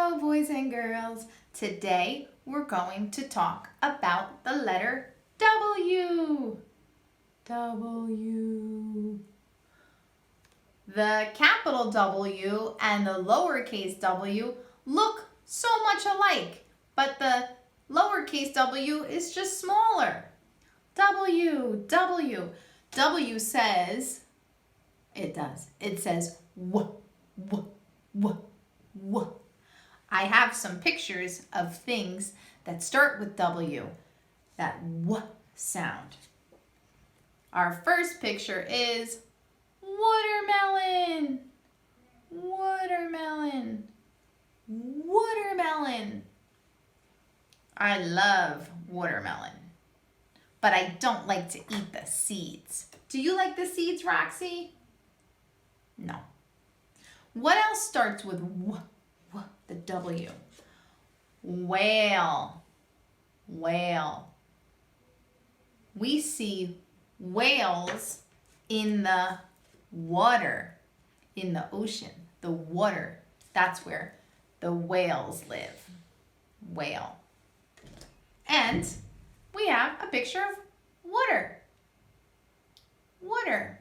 Hello, boys and girls. Today we're going to talk about the letter W. W. The capital W and the lowercase w look so much alike, but the lowercase w is just smaller. W, W. W says, it says w, w, w, w. I have some pictures of things that start with W, that W sound. Our first picture is watermelon, watermelon, watermelon. I love watermelon, but I don't like to eat the seeds. Do you like the seeds, Roxy? No. What else starts with W? The W. Whale, whale. We see whales in the water, in the ocean, the water. That's where the whales live. Whale. And we have a picture of water. Water.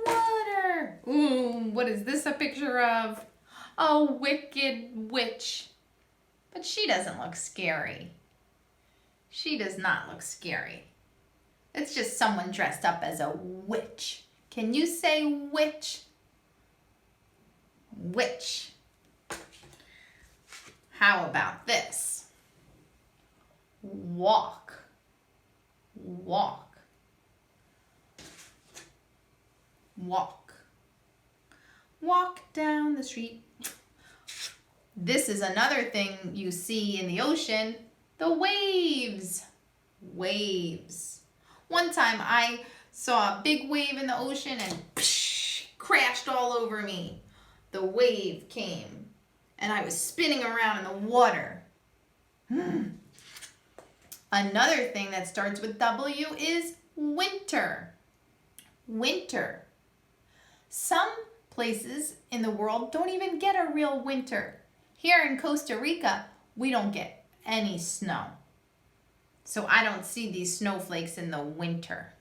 Water. Ooh, what is this a picture of? A wicked witch. But she doesn't look scary. She does not look scary. It's just someone dressed up as a witch. Can you say witch? Witch. How about this? Walk. Walk. Walk. Walk down the street. This is another thing you see in the ocean, the waves. Waves. One time I saw a big wave in the ocean and crashed all over me. The wave came and I was spinning around in the water. Another thing that starts with W is winter. Winter. Some places in the world don't even get a real winter. Here in Costa Rica, we don't get any snow. So I don't see these snowflakes in the winter.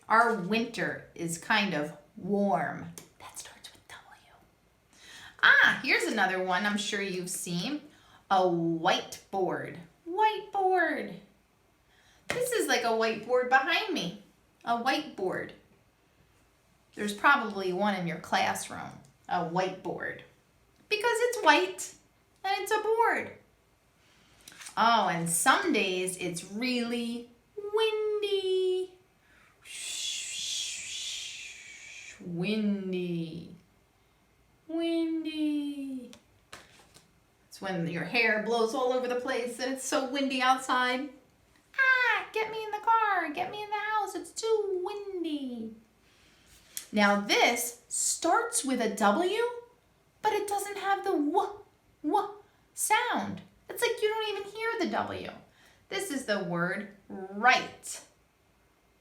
Our winter is kind of warm. That starts with W. Here's another one I'm sure you've seen. A whiteboard. Whiteboard. This is like a whiteboard behind me. A whiteboard. There's probably one in your classroom. A whiteboard. Because it's white and it's a board. Oh, and some days it's really windy. Windy. Windy. It's when your hair blows all over the place and it's so windy outside. Get me in the car. Get me in the house. It's too windy. Now this starts with a W, but it doesn't have the w sound. It's like you don't even hear the W. This is the word right.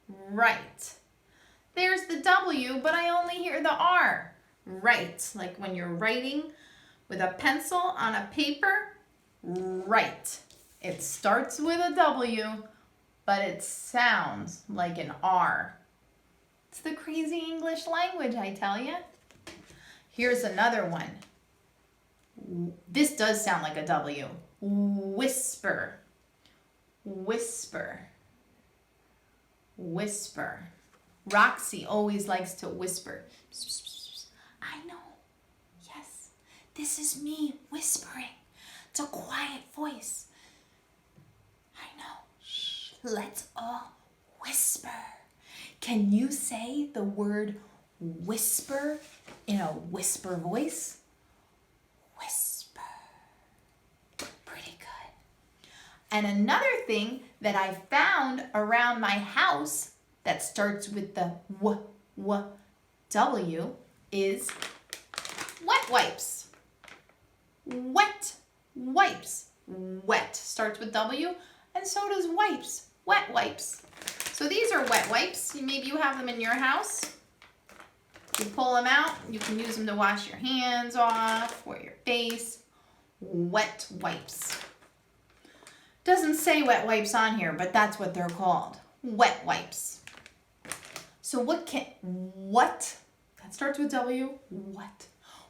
Right. There's the W, but I only hear the R. Right. Like when you're writing with a pencil on a paper. Right. It starts with a W, but it sounds like an R. It's the crazy English language, I tell you. Here's another one. This does sound like a W. Whisper. Whisper. Whisper. Roxy always likes to whisper. I know. Yes. This is me whispering. It's a quiet voice. I know. Shh. Let's all whisper. Can you say the word whisper in a whisper voice? Whisper. Pretty good. And another thing that I found around my house that starts with the W is wet wipes. Wet wipes. Wet starts with W, and so does wipes. Wet wipes. So these are wet wipes. Maybe you have them in your house. You pull them out. You can use them to wash your hands off or your face. Wet wipes. Doesn't say wet wipes on here, but that's what they're called. Wet wipes. So what, that starts with W,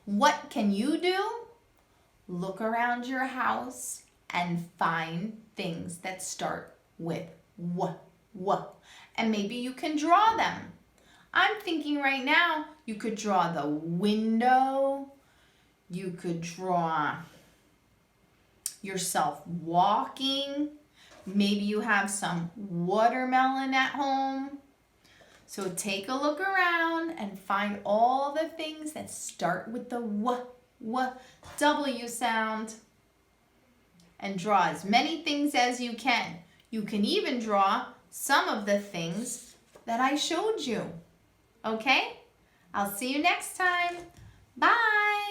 what can you do? Look around your house and find things that start with W. And maybe you can draw them. I'm thinking right now you could draw the window. You could draw yourself walking. Maybe you have some watermelon at home. So take a look around and find all the things that start with the W sound. And draw as many things as you can. You can even draw some of the things that I showed you. Okay? I'll see you next time. Bye.